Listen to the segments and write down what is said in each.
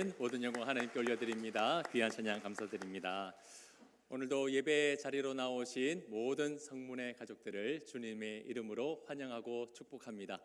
아멘. 모든 영광 하나님께 올려드립니다. 귀한 찬양 감사드립니다. 오늘도 예배 자리로 나오신 모든 성문의 가족들을 주님의 이름으로 환영하고 축복합니다.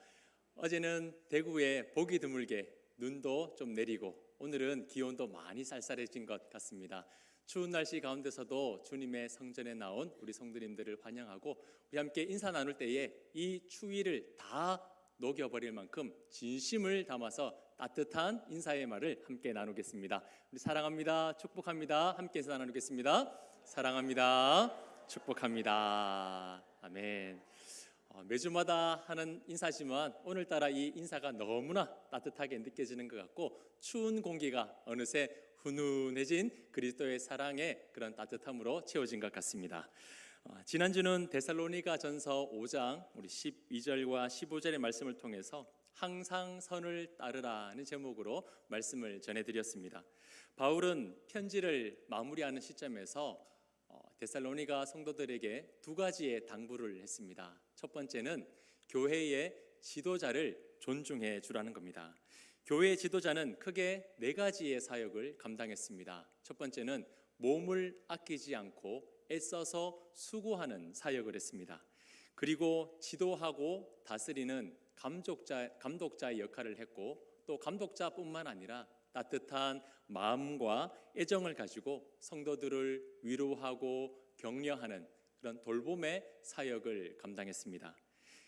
어제는 대구에 보기 드물게 눈도 좀 내리고 오늘은 기온도 많이 쌀쌀해진 것 같습니다. 추운 날씨 가운데서도 주님의 성전에 나온 우리 성도님들을 환영하고 우리 함께 인사 나눌 때에 이 추위를 다 녹여버릴 만큼 진심을 담아서 따뜻한 인사의 말을 함께 나누겠습니다. 우리 사랑합니다, 축복합니다. 함께 인사 나누겠습니다. 사랑합니다, 축복합니다. 아멘. 매주마다 하는 인사지만 오늘따라 이 인사가 너무나 따뜻하게 느껴지는 것 같고 추운 공기가 어느새 훈훈해진 그리스도의 사랑의 그런 따뜻함으로 채워진 것 같습니다. 지난주는 데살로니가 전서 5장 우리 12절과 15절의 말씀을 통해서 항상 선을 따르라는 제목으로 말씀을 전해드렸습니다. 바울은 편지를 마무리하는 시점에서 데살로니가 성도들에게 두 가지의 당부를 했습니다. 첫 번째는 교회의 지도자를 존중해 주라는 겁니다. 교회의 지도자는 크게 네 가지의 사역을 감당했습니다. 첫 번째는 몸을 아끼지 않고 애써서 수고하는 사역을 했습니다. 그리고 지도하고 다스리는 감독자의 역할을 했고 또 감독자뿐만 아니라 따뜻한 마음과 애정을 가지고 성도들을 위로하고 격려하는 그런 돌봄의 사역을 감당했습니다.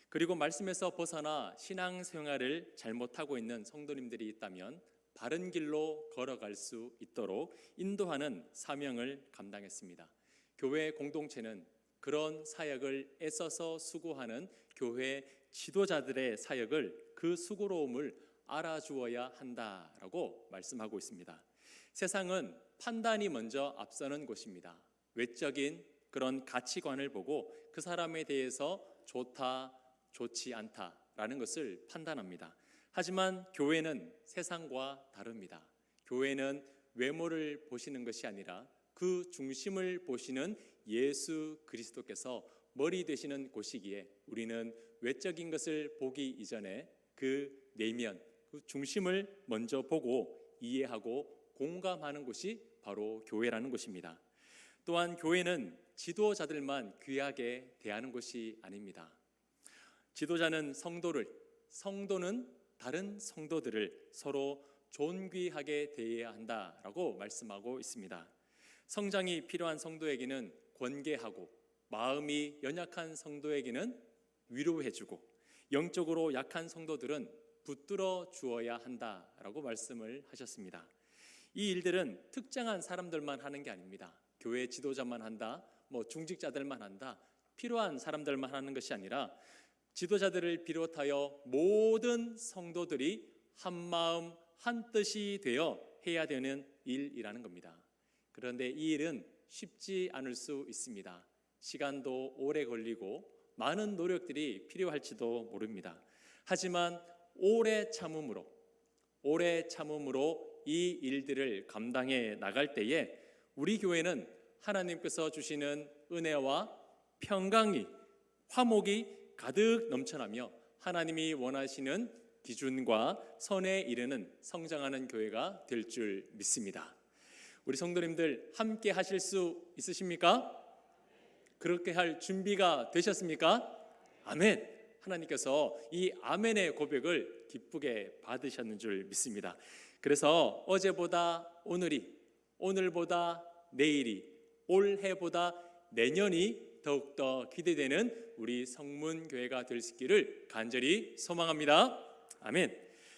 그리고 말씀에서 벗어나 신앙생활을 잘못하고 있는 성도님들이 있다면 바른 길로 걸어갈 수 있도록 인도하는 사명을 감당했습니다. 교회 공동체는 그런 사역을 애써서 수고하는 교회 지도자들의 사역을 그 수고로움을 알아주어야 한다라고 말씀하고 있습니다. 세상은 판단이 먼저 앞서는 곳입니다. 외적인 그런 가치관을 보고 그 사람에 대해서 좋다, 좋지 않다라는 것을 판단합니다. 하지만 교회는 세상과 다릅니다. 교회는 외모를 보시는 것이 아니라 그 중심을 보시는 예수 그리스도께서 머리 되시는 곳이기에 우리는 외적인 것을 보기 이전에 그 내면, 그 중심을 먼저 보고 이해하고 공감하는 곳이 바로 교회라는 곳입니다. 또한 교회는 지도자들만 귀하게 대하는 곳이 아닙니다. 지도자는 성도는 다른 성도들을 서로 존귀하게 대해야 한다라고 말씀하고 있습니다. 성장이 필요한 성도에게는 권계하고 마음이 연약한 성도에게는 위로해주고 영적으로 약한 성도들은 붙들어 주어야 한다라고 말씀을 하셨습니다. 이 일들은 특정한 사람들만 하는 게 아닙니다. 교회 지도자만 한다, 중직자들만 한다, 필요한 사람들만 하는 것이 아니라 지도자들을 비롯하여 모든 성도들이 한 마음 한 뜻이 되어 해야 되는 일이라는 겁니다. 그런데 이 일은 쉽지 않을 수 있습니다. 시간도 오래 걸리고 많은 노력들이 필요할지도 모릅니다. 하지만 오래 참음으로 이 일들을 감당해 나갈 때에 우리 교회는 하나님께서 주시는 은혜와 평강이 화목이 가득 넘쳐나며 하나님이 원하시는 기준과 선에 이르는 성장하는 교회가 될 줄 믿습니다. 우리 성도님들 함께 하실 수 있으십니까? 그렇게 할 준비가 되셨습니까? 아멘. 하나님께서 이 아멘의 고백을 기쁘게 받으셨는 줄 믿습니다. 그래서 어제보다 오늘이, 오늘보다 내일이, 올해보다 내년이 더욱더 기대되는 우리 성문교회가 될 수 있기를 간절히 소망합니다. 아멘.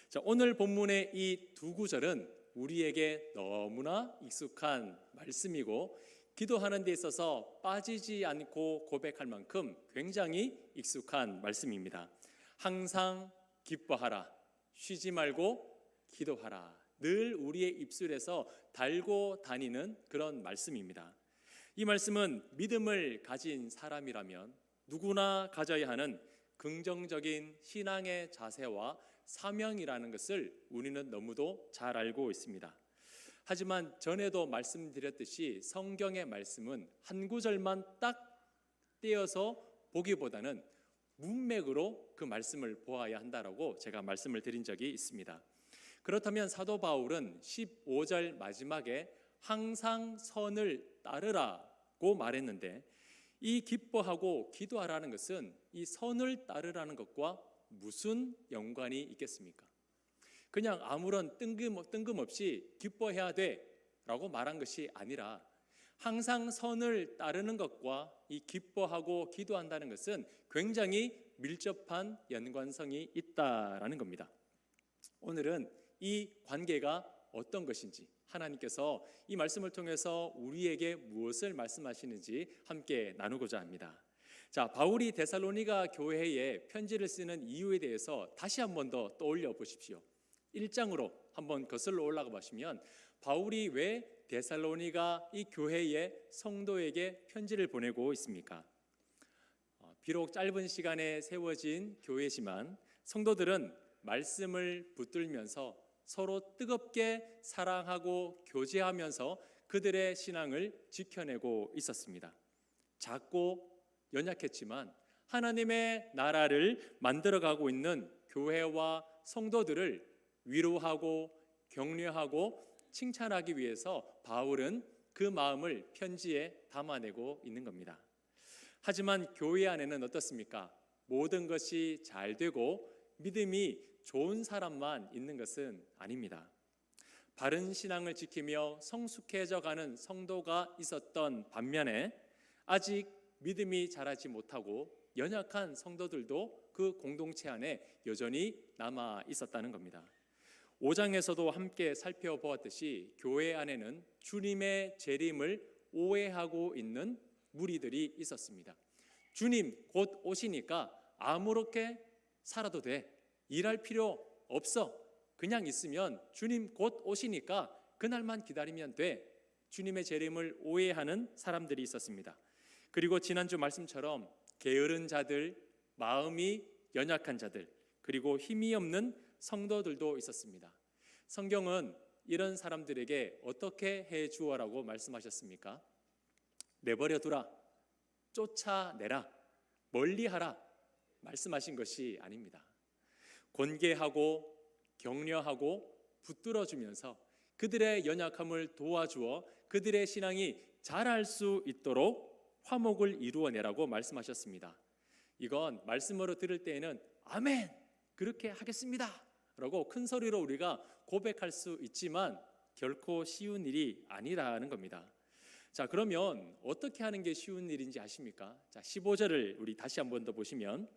자, 오늘 본문의 이 두 구절은 우리에게 너무나 익숙한 말씀이고 기도하는 데 있어서 빠지지 않고 고백할 만큼 굉장히 익숙한 말씀입니다. 항상 기뻐하라, 쉬지 말고 기도하라. 늘 우리의 입술에서 달고 다니는 그런 말씀입니다. 이 말씀은 믿음을 가진 사람이라면 누구나 가져야 하는 긍정적인 신앙의 자세와 사명이라는 것을 우리는 너무도 잘 알고 있습니다. 하지만 전에도 말씀드렸듯이 성경의 말씀은 한 구절만 딱 떼어서 보기보다는 문맥으로 그 말씀을 보아야 한다라고 제가 말씀을 드린 적이 있습니다. 그렇다면 사도 바울은 15절 마지막에 항상 선을 따르라고 말했는데, 이 기뻐하고 기도하라는 것은 이 선을 따르라는 것과 무슨 연관이 있겠습니까? 그냥 아무런 뜬금없이 기뻐해야 돼 라고 말한 것이 아니라, 항상 선을 따르는 것과 이 기뻐하고 기도한다는 것은 굉장히 밀접한 연관성이 있다라는 겁니다. 오늘은 이 관계가 어떤 것인지, 하나님께서 이 말씀을 통해서 우리에게 무엇을 말씀하시는지 함께 나누고자 합니다. 자, 바울이 데살로니가 교회에 편지를 쓰는 이유에 대해서 다시 한 번 더 떠올려 보십시오. 1장으로 한번 거슬러 올라가 보시면, 바울이 왜 데살로니가 이 교회의 성도에게 편지를 보내고 있습니까? 비록 짧은 시간에 세워진 교회지만 성도들은 말씀을 붙들면서 서로 뜨겁게 사랑하고 교제하면서 그들의 신앙을 지켜내고 있었습니다. 작고 연약했지만 하나님의 나라를 만들어가고 있는 교회와 성도들을 위로하고 격려하고 칭찬하기 위해서 바울은 그 마음을 편지에 담아내고 있는 겁니다. 하지만 교회 안에는 어떻습니까? 모든 것이 잘 되고 믿음이 좋은 사람만 있는 것은 아닙니다. 바른 신앙을 지키며 성숙해져 가는 성도가 있었던 반면에, 아직 믿음이 자라지 못하고 연약한 성도들도 그 공동체 안에 여전히 남아 있었다는 겁니다. 5장에서도 함께 살펴보았듯이 교회 안에는 주님의 재림을 오해하고 있는 무리들이 있었습니다. 주님 곧 오시니까 아무렇게 살아도 돼, 일할 필요 없어, 그냥 있으면 주님 곧 오시니까 그날만 기다리면 돼, 주님의 재림을 오해하는 사람들이 있었습니다. 그리고 지난주 말씀처럼 게으른 자들, 마음이 연약한 자들, 그리고 힘이 없는 성도들도 있었습니다. 성경은 이런 사람들에게 어떻게 해 주어라고 말씀하셨습니까? 내버려 두라, 쫓아내라, 멀리하라 말씀하신 것이 아닙니다. 권계하고 격려하고 붙들어주면서 그들의 연약함을 도와주어 그들의 신앙이 자랄 수 있도록 화목을 이루어내라고 말씀하셨습니다. 이건 말씀으로 들을 때에는 아멘, 그렇게 하겠습니다 라고 큰 소리로 우리가 고백할 수 있지만 결코 쉬운 일이 아니라는 겁니다. 자, 그러면 어떻게 하는 게 쉬운 일인지 아십니까? 자, 15절을 우리 다시 한 번 더 보시면,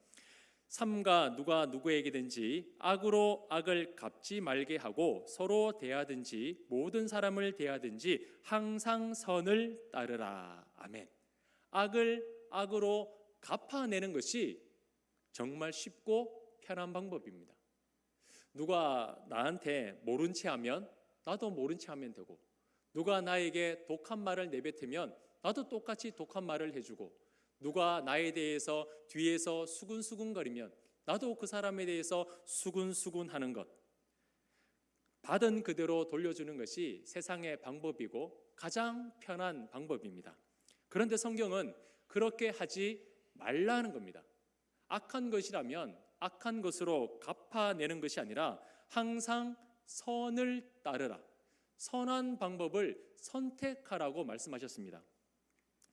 삼가 누가 누구에게든지 악으로 악을 갚지 말게 하고 서로 대하든지 모든 사람을 대하든지 항상 선을 따르라. 아멘. 악을 악으로 갚아내는 것이 정말 쉽고 편한 방법입니다. 누가 나한테 모른 채 하면 나도 모른 채 하면 되고, 누가 나에게 독한 말을 내뱉으면 나도 똑같이 독한 말을 해주고, 누가 나에 대해서 뒤에서 수근수근거리면 나도 그 사람에 대해서 수근수근하는 것, 받은 그대로 돌려주는 것이 세상의 방법이고 가장 편한 방법입니다. 그런데 성경은 그렇게 하지 말라는 겁니다. 악한 것이라면 악한 것으로 갚아내는 것이 아니라 항상 선을 따르라, 선한 방법을 선택하라고 말씀하셨습니다.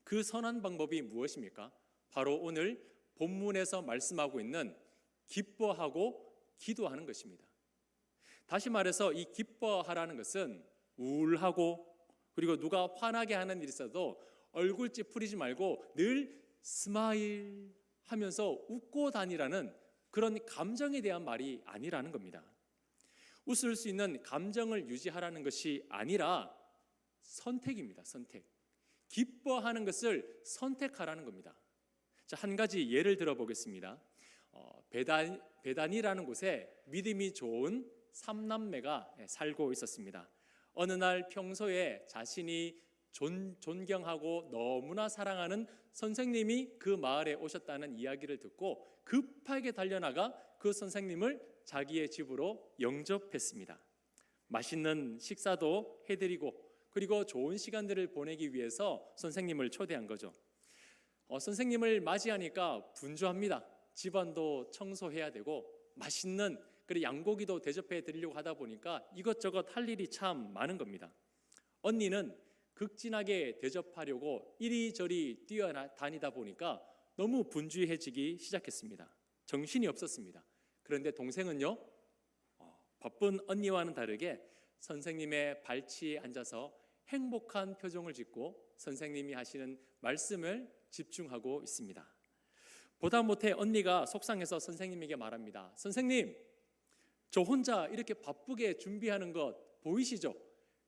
그 선한 방법이 무엇입니까? 바로 오늘 본문에서 말씀하고 있는 기뻐하고 기도하는 것입니다. 다시 말해서 이 기뻐하라는 것은 우울하고, 그리고 누가 화나게 하는 일이 있어도 얼굴 찌푸리지 말고 늘 스마일 하면서 웃고 다니라는 그런 감정에 대한 말이 아니라는 겁니다. 웃을 수 있는 감정을 유지하라는 것이 아니라 선택입니다. 선택. 기뻐하는 것을 선택하라는 겁니다. 자, 한 가지 예를 들어보겠습니다. 베단이라는 곳에 믿음이 좋은 3남매가 살고 있었습니다. 어느 날 평소에 자신이 존경하고 너무나 사랑하는 선생님이 그 마을에 오셨다는 이야기를 듣고 급하게 달려나가 그 선생님을 자기의 집으로 영접했습니다. 맛있는 식사도 해드리고, 그리고 좋은 시간들을 보내기 위해서 선생님을 초대한 거죠. 선생님을 맞이하니까 분주합니다. 집안도 청소해야 되고 맛있는 그리고 양고기도 대접해 드리려고 하다 보니까 이것저것 할 일이 참 많은 겁니다. 언니는 극진하게 대접하려고 이리저리 뛰어다니다 보니까 너무 분주해지기 시작했습니다. 정신이 없었습니다. 그런데 동생은요, 바쁜 언니와는 다르게 선생님의 발치에 앉아서 행복한 표정을 짓고 선생님이 하시는 말씀을 집중하고 있습니다. 보다 못해 언니가 속상해서 선생님에게 말합니다. 선생님, 저 혼자 이렇게 바쁘게 준비하는 것 보이시죠?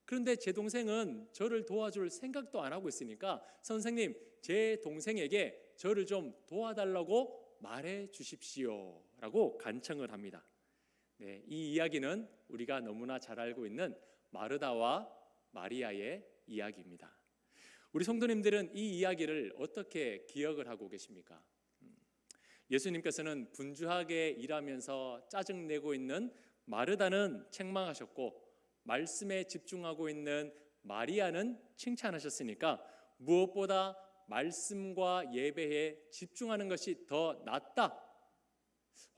그런데 제 동생은 저를 도와줄 생각도 안 하고 있으니까 선생님, 제 동생에게 저를 좀 도와달라고 말해 주십시오 라고 간청을 합니다. 네, 이 이야기는 우리가 너무나 잘 알고 있는 마르다와 마리아의 이야기입니다. 우리 성도님들은 이 이야기를 어떻게 기억을 하고 계십니까? 예수님께서는 분주하게 일하면서 짜증내고 있는 마르다는 책망하셨고 말씀에 집중하고 있는 마리아는 칭찬하셨으니까 무엇보다 말씀과 예배에 집중하는 것이 더 낫다.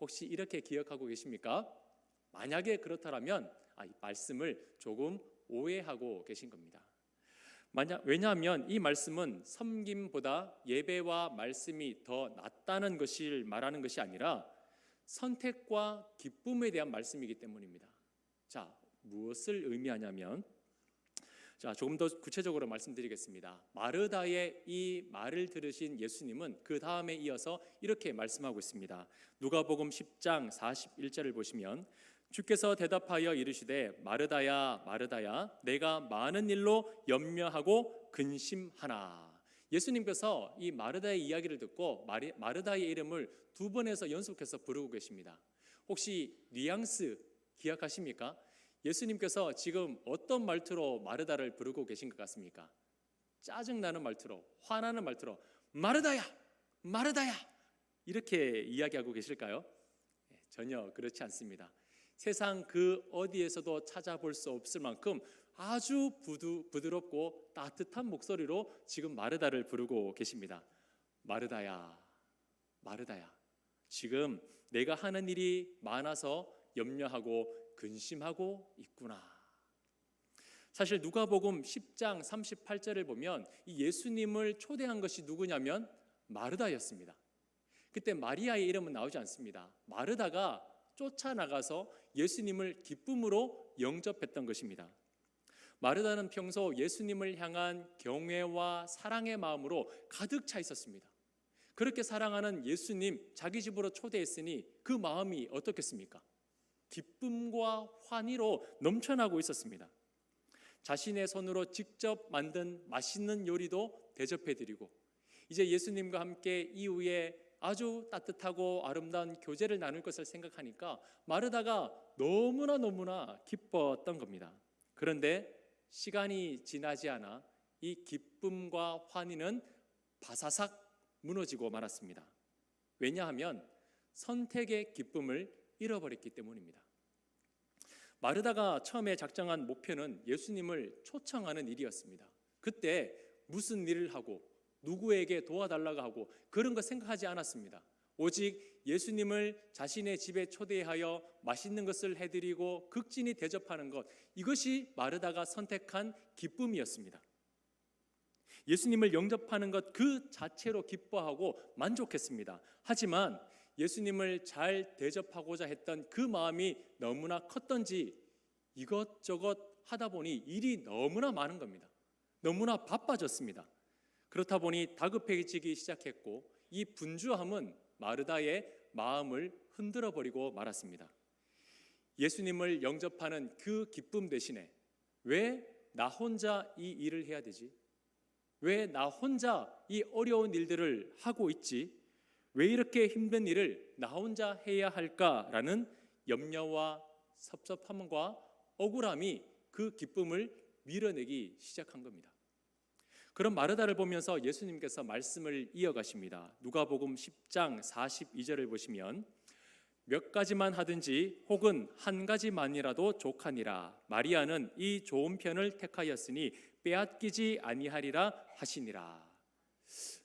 혹시 이렇게 기억하고 계십니까? 만약에 그렇다면 이 말씀을 조금 오해하고 계신 겁니다. 왜냐하면 이 말씀은 섬김보다 예배와 말씀이 더 낫다는 것을 말하는 것이 아니라 선택과 기쁨에 대한 말씀이기 때문입니다. 자, 무엇을 의미하냐면 조금 더 구체적으로 말씀드리겠습니다. 마르다의 이 말을 들으신 예수님은 그 다음에 이어서 이렇게 말씀하고 있습니다. 누가복음 10장 41절을 보시면 주께서 대답하여 이르시되 마르다야 마르다야 내가 많은 일로 염려하고 근심하나. 예수님께서 이 마르다의 이야기를 듣고 마르다의 이름을 두 번에서 연속해서 부르고 계십니다. 혹시 뉘앙스 기억하십니까? 예수님께서 지금 어떤 말투로 마르다를 부르고 계신 것 같습니까? 짜증나는 말투로, 화나는 말투로 마르다야 마르다야 이렇게 이야기하고 계실까요? 전혀 그렇지 않습니다. 세상 그 어디에서도 찾아볼 수 없을 만큼 아주 부드럽고 따뜻한 목소리로 지금 마르다를 부르고 계십니다. 마르다야, 마르다야, 지금 내가 하는 일이 많아서 염려하고 근심하고 있구나. 사실 누가복음 10장 38절을 보면 이 예수님을 초대한 것이 누구냐면 마르다였습니다. 그때 마리아의 이름은 나오지 않습니다. 마르다가 쫓아나가서 예수님을 기쁨으로 영접했던 것입니다. 마르다는 평소 예수님을 향한 경외와 사랑의 마음으로 가득 차 있었습니다. 그렇게 사랑하는 예수님 자기 집으로 초대했으니 그 마음이 어떻겠습니까? 기쁨과 환희로 넘쳐나고 있었습니다. 자신의 손으로 직접 만든 맛있는 요리도 대접해드리고 이제 예수님과 함께 이후에 아주 따뜻하고 아름다운 교제를 나눌 것을 생각하니까 마르다가 너무나 기뻤던 겁니다. 그런데 시간이 지나지 않아 이 기쁨과 환희는 바사삭 무너지고 말았습니다. 왜냐하면 선택의 기쁨을 잃어버렸기 때문입니다. 마르다가 처음에 작정한 목표는 예수님을 초청하는 일이었습니다. 그때 무슨 일을 하고 누구에게 도와달라고 하고 그런 거 생각하지 않았습니다. 오직 예수님을 자신의 집에 초대하여 맛있는 것을 해드리고 극진히 대접하는 것, 이것이 마르다가 선택한 기쁨이었습니다. 예수님을 영접하는 것 그 자체로 기뻐하고 만족했습니다. 하지만 예수님을 잘 대접하고자 했던 그 마음이 너무나 컸던지 이것저것 하다 보니 일이 너무나 많은 겁니다. 너무나 바빠졌습니다. 그렇다 보니 다급해지기 시작했고 이 분주함은 마르다의 마음을 흔들어 버리고 말았습니다. 예수님을 영접하는 그 기쁨 대신에 왜 나 혼자 이 일을 해야 되지? 왜 나 혼자 이 어려운 일들을 하고 있지? 왜 이렇게 힘든 일을 나 혼자 해야 할까라는 염려와 섭섭함과 억울함이 그 기쁨을 밀어내기 시작한 겁니다. 그런 마르다를 보면서 예수님께서 말씀을 이어가십니다. 누가복음 10장 42절을 보시면 몇 가지만 하든지 혹은 한 가지만이라도 족하니라. 마리아는 이 좋은 편을 택하였으니 빼앗기지 아니하리라 하시니라.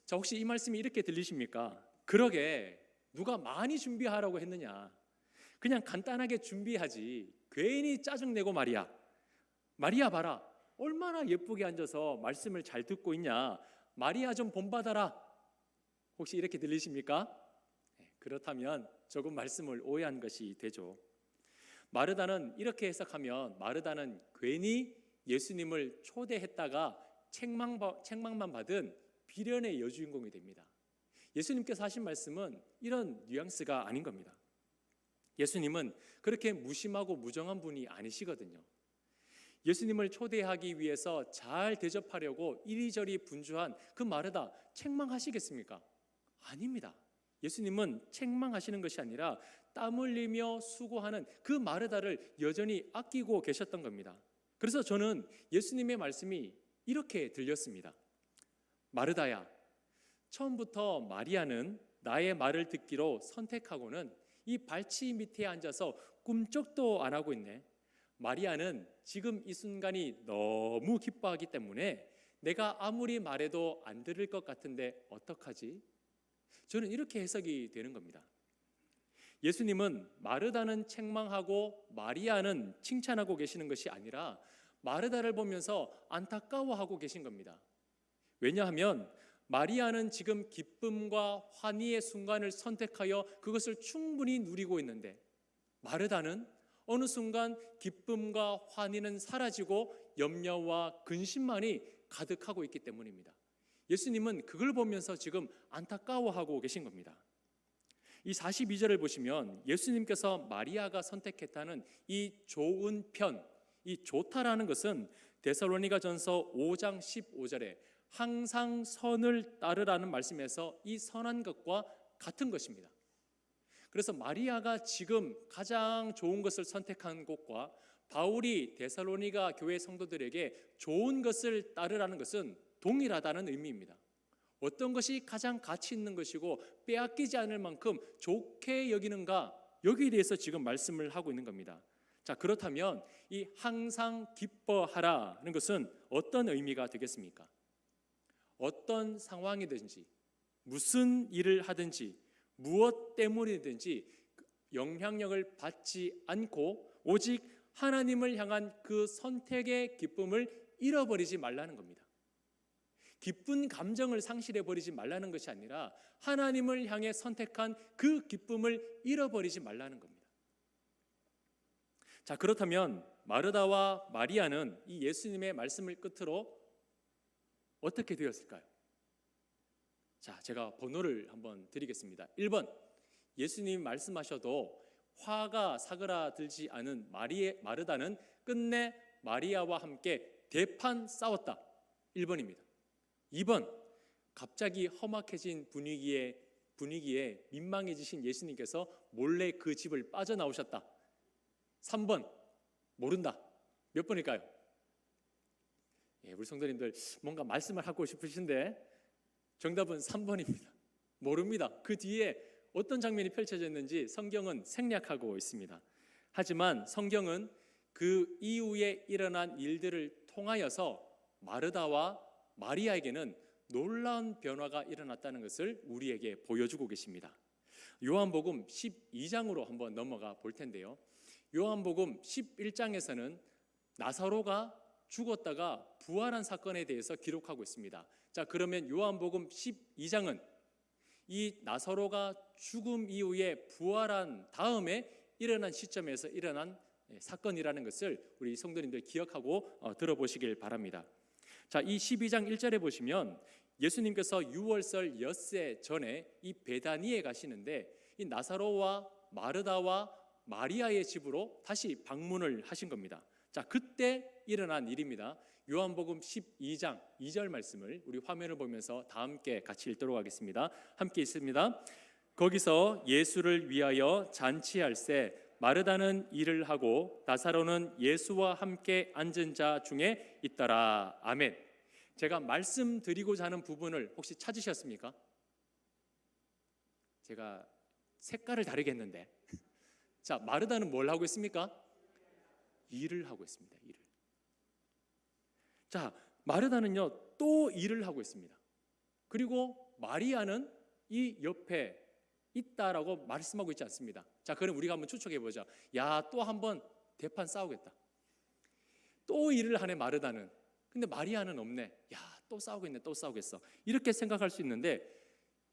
자, 혹시 이 말씀이 이렇게 들리십니까? 그러게 누가 많이 준비하라고 했느냐? 그냥 간단하게 준비하지 괜히 짜증내고 말이야. 마리아 봐라. 얼마나 예쁘게 앉아서 말씀을 잘 듣고 있냐. 마리아 좀 본받아라. 혹시 이렇게 들리십니까? 그렇다면 조금 말씀을 오해한 것이 되죠. 마르다는 이렇게 해석하면 마르다는 괜히 예수님을 초대했다가 책망만 받은 비련의 여주인공이 됩니다. 예수님께서 하신 말씀은 이런 뉘앙스가 아닌 겁니다. 예수님은 그렇게 무심하고 무정한 분이 아니시거든요. 예수님을 초대하기 위해서 잘 대접하려고 이리저리 분주한 그 마르다 책망하시겠습니까? 아닙니다. 예수님은 책망하시는 것이 아니라 땀 흘리며 수고하는 그 마르다를 여전히 아끼고 계셨던 겁니다. 그래서 저는 예수님의 말씀이 이렇게 들렸습니다. 마르다야, 처음부터 마리아는 나의 말을 듣기로 선택하고는 이 발치 밑에 앉아서 꿈쩍도 안 하고 있네. 마리아는 지금 이 순간이 너무 기뻐하기 때문에 내가 아무리 말해도 안 들을 것 같은데 어떡하지? 저는 이렇게 해석이 되는 겁니다. 예수님은 마르다는 책망하고 마리아는 칭찬하고 계시는 것이 아니라 마르다를 보면서 안타까워하고 계신 겁니다. 왜냐하면 마리아는 지금 기쁨과 환희의 순간을 선택하여 그것을 충분히 누리고 있는데 마르다는 어느 순간 기쁨과 환희는 사라지고 염려와 근심만이 가득하고 있기 때문입니다. 예수님은 그걸 보면서 지금 안타까워하고 계신 겁니다. 이 42절을 보시면 예수님께서 마리아가 선택했다는 이 좋은 편, 이 좋다라는 것은 데살로니가전서 5장 15절에 항상 선을 따르라는 말씀에서 이 선한 것과 같은 것입니다. 그래서 마리아가 지금 가장 좋은 것을 선택한 것과 바울이 데살로니가 교회 성도들에게 좋은 것을 따르라는 것은 동일하다는 의미입니다. 어떤 것이 가장 가치 있는 것이고 빼앗기지 않을 만큼 좋게 여기는가, 여기에 대해서 지금 말씀을 하고 있는 겁니다. 자, 그렇다면 이 항상 기뻐하라는 것은 어떤 의미가 되겠습니까? 어떤 상황이든지 무슨 일을 하든지 무엇 때문이든지 영향력을 받지 않고 오직 하나님을 향한 그 선택의 기쁨을 잃어버리지 말라는 겁니다. 기쁜 감정을 상실해버리지 말라는 것이 아니라 하나님을 향해 선택한 그 기쁨을 잃어버리지 말라는 겁니다. 자, 그렇다면 마르다와 마리아는 이 예수님의 말씀을 끝으로 어떻게 되었을까요? 자, 제가 번호를 한번 드리겠습니다. 1번, 예수님이 말씀하셔도 화가 사그라들지 않은 마르다는 끝내 마리아와 함께 대판 싸웠다. 1번입니다. 2번, 갑자기 험악해진 분위기에 민망해지신 예수님께서 몰래 그 집을 빠져나오셨다. 3번, 모른다. 몇 번일까요? 우리 성도님들 뭔가 말씀을 하고 싶으신데 정답은 3번입니다. 모릅니다. 그 뒤에 어떤 장면이 펼쳐졌는지 성경은 생략하고 있습니다. 하지만 성경은 그 이후에 일어난 일들을 통하여서 마르다와 마리아에게는 놀라운 변화가 일어났다는 것을 우리에게 보여주고 계십니다. 요한복음 12장으로 한번 넘어가 볼 텐데요. 요한복음 11장에서는 나사로가 죽었다가 부활한 사건에 대해서 기록하고 있습니다. 자, 그러면 요한복음 12장은 이 나사로가 죽음 이후에 부활한 다음에 일어난 시점에서 일어난 사건이라는 것을 우리 성도님들 기억하고 들어보시길 바랍니다. 자, 이 12장 1절에 보시면 예수님께서 유월절 엿새 전에 이 베다니에 가시는데 이 나사로와 마르다와 마리아의 집으로 다시 방문을 하신 겁니다. 자, 그때 일어난 일입니다. 요한복음 12장 2절 말씀을 우리 화면을 보면서 다 함께 같이 읽도록 하겠습니다. 함께 읽습니다. 거기서 예수를 위하여 잔치할새 마르다는 일을 하고 나사로는 예수와 함께 앉은 자 중에 있더라. 아멘. 제가 말씀드리고자 하는 부분을 혹시 찾으셨습니까? 제가 색깔을 다르게 했는데 자, 마르다는 뭘 하고 있습니까? 일을 하고 있습니다. 일을. 자, 마르다는요 또 일을 하고 있습니다. 그리고 마리아는 이 옆에 있다라고 말씀하고 있지 않습니다. 자, 자, 그럼 우리가 한번 추측해 보자. 야, 또 한번 대판 싸우겠다. 또 일을 하네 마르다는. 근데 마리아는 없네. 야, 또 싸우겠네. 또 싸우겠어. 이렇게 생각할 수 있는데,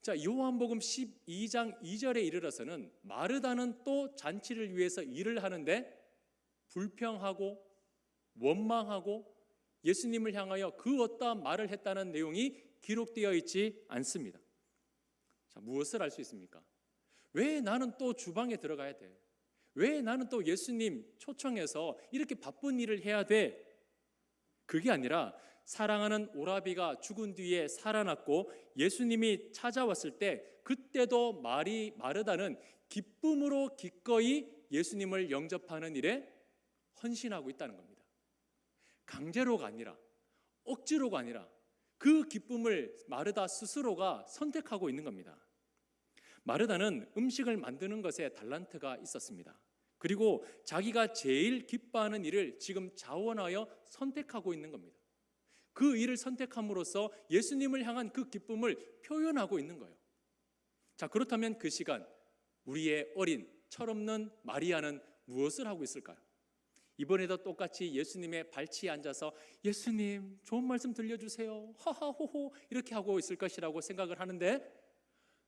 자, 요한복음 12장 2절에 이르러서는 마르다는 또 잔치를 위해서 일을 하는데 불평하고 원망하고 예수님을 향하여 그 어떠한 말을 했다는 내용이 기록되어 있지 않습니다. 자, 무엇을 알 수 있습니까? 왜 나는 또 주방에 들어가야 돼? 왜 나는 또 예수님 초청해서 이렇게 바쁜 일을 해야 돼? 그게 아니라 사랑하는 오라비가 죽은 뒤에 살아났고 예수님이 찾아왔을 때 그때도 마르다는 기쁨으로 기꺼이 예수님을 영접하는 일에 헌신하고 있다는 겁니다. 강제로가 아니라, 억지로가 아니라 그 기쁨을 마르다 스스로가 선택하고 있는 겁니다. 마르다는 음식을 만드는 것에 달란트가 있었습니다. 그리고 자기가 제일 기뻐하는 일을 지금 자원하여 선택하고 있는 겁니다. 그 일을 선택함으로써 예수님을 향한 그 기쁨을 표현하고 있는 거예요. 자, 그렇다면 그 시간 우리의 어린 철없는 마리아는 무엇을 하고 있을까요? 이번에도 똑같이 예수님의 발치에 앉아서 예수님 좋은 말씀 들려주세요 하하호호 이렇게 하고 있을 것이라고 생각을 하는데,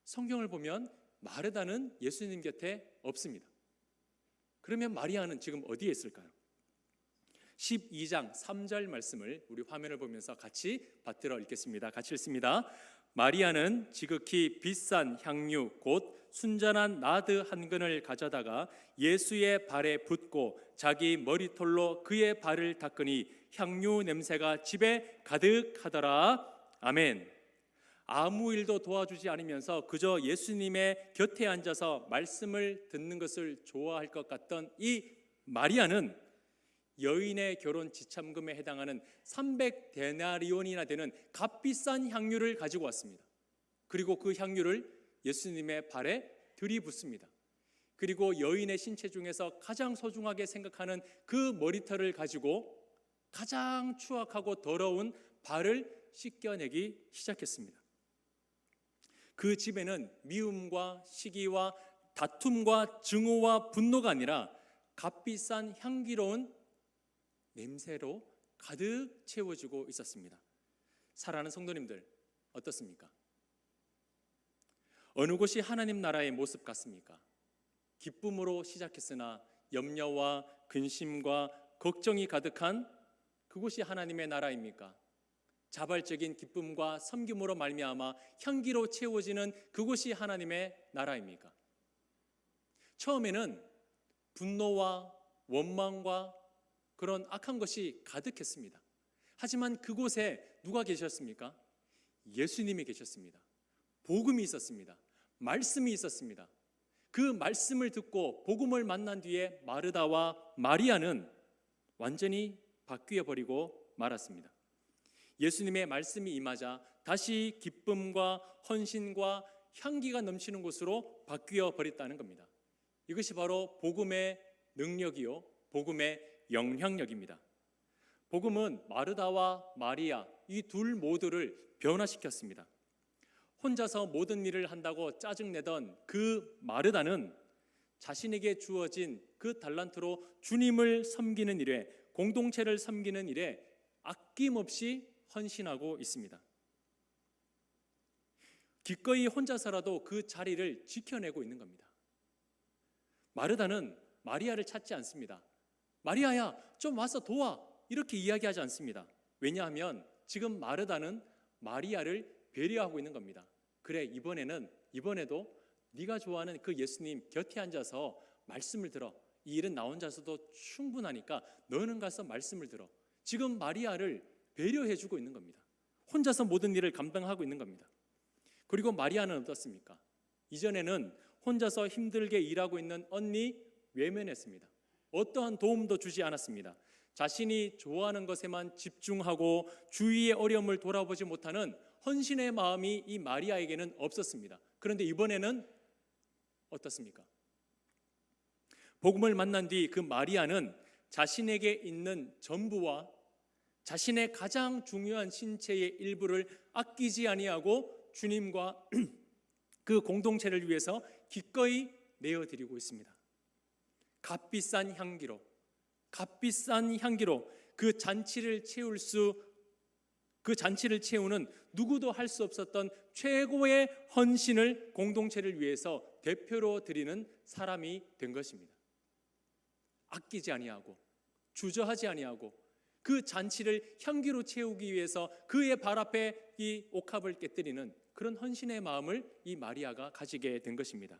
성경을 보면 마르다는 예수님 곁에 없습니다. 그러면 마리아는 지금 어디에 있을까요? 12장 3절 말씀을 우리 화면을 보면서 같이 받들어 읽겠습니다. 같이 읽습니다. 마리아는 지극히 비싼 향유 곧 순전한 나드 한 근을 가져다가 예수의 발에 붓고 자기 머리털로 그의 발을 닦으니 향유 냄새가 집에 가득하더라. 아멘. 아무 일도 도와주지 않으면서 그저 예수님의 곁에 앉아서 말씀을 듣는 것을 좋아할 것 같던 이 마리아는 여인의 결혼 지참금에 해당하는 300데나리온이나 되는 값비싼 향유를 가지고 왔습니다. 그리고 그 향유를 예수님의 발에 들이붓습니다. 그리고 여인의 신체 중에서 가장 소중하게 생각하는 그 머리털을 가지고 가장 추악하고 더러운 발을 씻겨내기 시작했습니다. 그 집에는 미움과 시기와 다툼과 증오와 분노가 아니라 값비싼 향기로운 냄새로 가득 채워지고 있었습니다. 사랑하는 성도님들, 어떻습니까? 어느 곳이 하나님 나라의 모습 같습니까? 기쁨으로 시작했으나 염려와 근심과 걱정이 가득한 그곳이 하나님의 나라입니까? 자발적인 기쁨과 섬김으로 말미암아 향기로 채워지는 그곳이 하나님의 나라입니까? 처음에는 분노와 원망과 그런 악한 것이 가득했습니다. 하지만 그곳에 누가 계셨습니까? 예수님이 계셨습니다. 복음이 있었습니다. 말씀이 있었습니다. 그 말씀을 듣고 복음을 만난 뒤에 마르다와 마리아는 완전히 바뀌어 버리고 말았습니다. 예수님의 말씀이 임하자 다시 기쁨과 헌신과 향기가 넘치는 곳으로 바뀌어 버렸다는 겁니다. 이것이 바로 복음의 능력이요, 복음의 영향력입니다. 복음은 마르다와 마리아 이 둘 모두를 변화시켰습니다. 혼자서 모든 일을 한다고 짜증내던 그 마르다는 자신에게 주어진 그 달란트로 주님을 섬기는 일에, 공동체를 섬기는 일에 아낌없이 헌신하고 있습니다. 기꺼이 혼자서라도 그 자리를 지켜내고 있는 겁니다. 마르다는 마리아를 찾지 않습니다. 마리아야, 좀 와서 도와, 이렇게 이야기하지 않습니다. 왜냐하면 지금 마르다는 마리아를 배려하고 있는 겁니다. 그래, 이번에도 네가 좋아하는 그 예수님 곁에 앉아서 말씀을 들어. 이 일은 나 혼자서도 충분하니까 너는 가서 말씀을 들어. 지금 마리아를 배려해주고 있는 겁니다. 혼자서 모든 일을 감당하고 있는 겁니다. 그리고 마리아는 어떻습니까? 이전에는 혼자서 힘들게 일하고 있는 언니 외면했습니다. 어떠한 도움도 주지 않았습니다. 자신이 좋아하는 것에만 집중하고 주위의 어려움을 돌아보지 못하는 헌신의 마음이 이 마리아에게는 없었습니다. 그런데 이번에는 어떻습니까? 복음을 만난 뒤 그 마리아는 자신에게 있는 전부와 자신의 가장 중요한 신체의 일부를 아끼지 아니하고 주님과 그 공동체를 위해서 기꺼이 내어드리고 있습니다. 값비싼 향기로 그 잔치를 채우는 누구도 할 수 없었던 최고의 헌신을 공동체를 위해서 대표로 드리는 사람이 된 것입니다. 아끼지 아니하고 주저하지 아니하고 그 잔치를 향기로 채우기 위해서 그의 발 앞에 이 옥합을 깨뜨리는 그런 헌신의 마음을 이 마리아가 가지게 된 것입니다.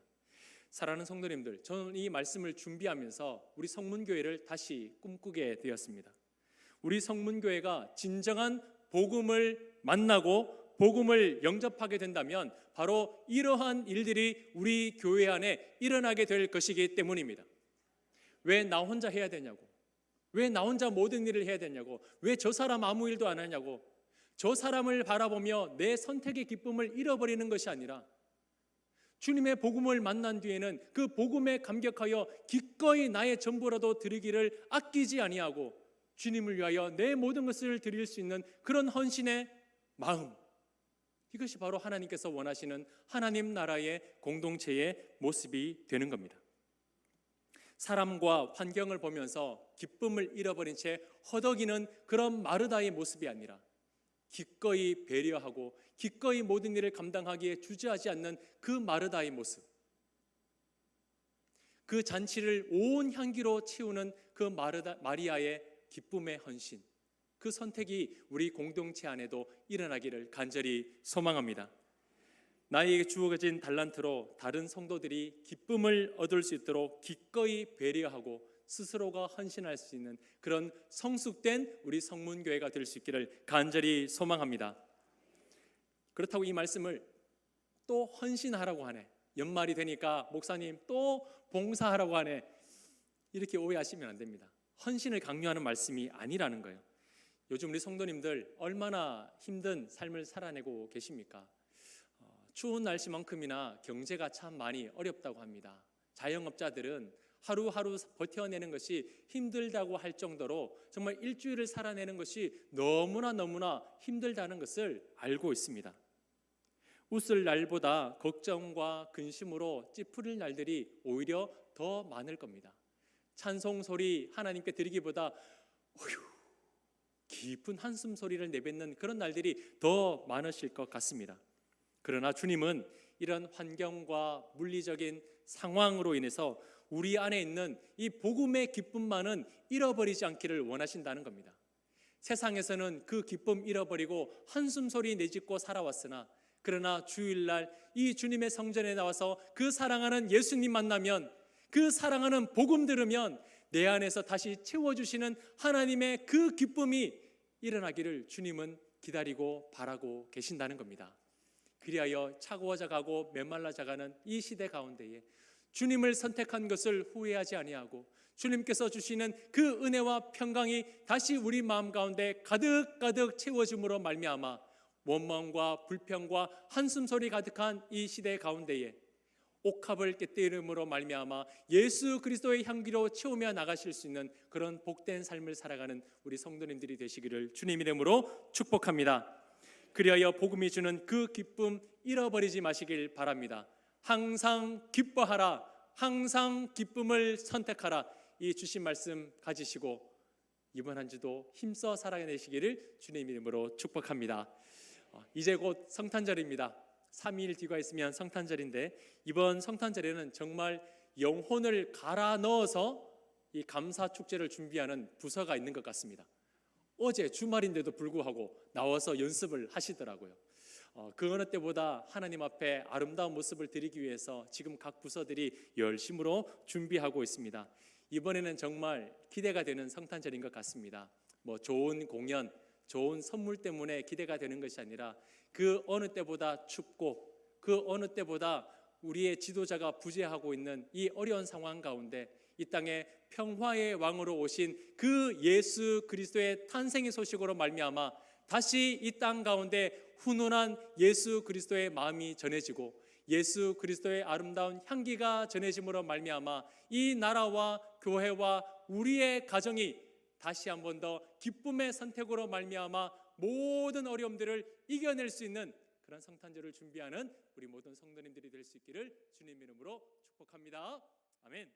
사랑하는 성도님들, 저는 이 말씀을 준비하면서 우리 성문교회를 다시 꿈꾸게 되었습니다. 우리 성문교회가 진정한 복음을 만나고 복음을 영접하게 된다면 바로 이러한 일들이 우리 교회 안에 일어나게 될 것이기 때문입니다. 왜 나 혼자 해야 되냐고, 왜 나 혼자 모든 일을 해야 되냐고, 왜 저 사람 아무 일도 안 하냐고, 저 사람을 바라보며 내 선택의 기쁨을 잃어버리는 것이 아니라 주님의 복음을 만난 뒤에는 그 복음에 감격하여 기꺼이 나의 전부라도 드리기를 아끼지 아니하고 주님을 위하여 내 모든 것을 드릴 수 있는 그런 헌신의 마음, 이것이 바로 하나님께서 원하시는 하나님 나라의 공동체의 모습이 되는 겁니다. 사람과 환경을 보면서 기쁨을 잃어버린 채 허덕이는 그런 마르다의 모습이 아니라 기꺼이 배려하고 기꺼이 모든 일을 감당하기에 주저하지 않는 그 마르다의 모습, 그 잔치를 온 향기로 채우는 그 마리아의 기쁨의 헌신, 그 선택이 우리 공동체 안에도 일어나기를 간절히 소망합니다. 나에게 주어진 달란트로 다른 성도들이 기쁨을 얻을 수 있도록 기꺼이 배려하고 스스로가 헌신할 수 있는 그런 성숙된 우리 성문교회가 될 수 있기를 간절히 소망합니다. 그렇다고 이 말씀을 또 헌신하라고 하네, 연말이 되니까 목사님 또 봉사하라고 하네, 이렇게 오해하시면 안 됩니다. 헌신을 강요하는 말씀이 아니라는 거예요. 요즘 우리 성도님들 얼마나 힘든 삶을 살아내고 계십니까? 추운 날씨만큼이나 경제가 참 많이 어렵다고 합니다. 자영업자들은 하루하루 버텨내는 것이 힘들다고 할 정도로 정말 일주일을 살아내는 것이 너무나 힘들다는 것을 알고 있습니다. 웃을 날보다 걱정과 근심으로 찌푸릴 날들이 오히려 더 많을 겁니다. 찬송 소리 하나님께 드리기보다 깊은 한숨 소리를 내뱉는 그런 날들이 더 많으실 것 같습니다. 그러나 주님은 이런 환경과 물리적인 상황으로 인해서 우리 안에 있는 이 복음의 기쁨만은 잃어버리지 않기를 원하신다는 겁니다. 세상에서는 그 기쁨 잃어버리고 한숨 소리 내짓고 살아왔으나, 그러나 주일날 이 주님의 성전에 나와서 그 사랑하는 예수님 만나면, 그 사랑하는 복음 들으면 내 안에서 다시 채워주시는 하나님의 그 기쁨이 일어나기를 주님은 기다리고 바라고 계신다는 겁니다. 그리하여 차가워져 가고 메말라져 가는 이 시대 가운데에 주님을 선택한 것을 후회하지 아니하고 주님께서 주시는 그 은혜와 평강이 다시 우리 마음 가운데 가득가득 채워짐으로 말미암아 원망과 불평과 한숨소리 가득한 이 시대 가운데에 옥합을 깨뜨림으로 말미암아 예수 그리스도의 향기로 채우며 나가실 수 있는 그런 복된 삶을 살아가는 우리 성도님들이 되시기를 주님 이름으로 축복합니다. 그리하여 복음이 주는 그 기쁨 잃어버리지 마시길 바랍니다. 항상 기뻐하라, 항상 기쁨을 선택하라, 이 주신 말씀 가지시고 이번 한 주도 힘써 살아내시기를 주님 이름으로 축복합니다. 이제 곧 성탄절입니다. 3일 뒤가 있으면 성탄절인데, 이번 성탄절에는 정말 영혼을 갈아 넣어서 이 감사 축제를 준비하는 부서가 있는 것 같습니다. 어제 주말인데도 불구하고 나와서 연습을 하시더라고요. 그 어느 때보다 하나님 앞에 아름다운 모습을 드리기 위해서 지금 각 부서들이 열심으로 준비하고 있습니다. 이번에는 정말 기대가 되는 성탄절인 것 같습니다. 좋은 공연, 좋은 선물 때문에 기대가 되는 것이 아니라 그 어느 때보다 춥고 그 어느 때보다 우리의 지도자가 부재하고 있는 이 어려운 상황 가운데 이 땅에 평화의 왕으로 오신 그 예수 그리스도의 탄생의 소식으로 말미암아 다시 이 땅 가운데 훈훈한 예수 그리스도의 마음이 전해지고 예수 그리스도의 아름다운 향기가 전해짐으로 말미암아 이 나라와 교회와 우리의 가정이 다시 한 번 더 기쁨의 선택으로 말미암아 모든 어려움들을 이겨낼 수 있는 그런 성탄절을 준비하는 우리 모든 성도님들이 될 수 있기를 주님 이름으로 축복합니다. 아멘.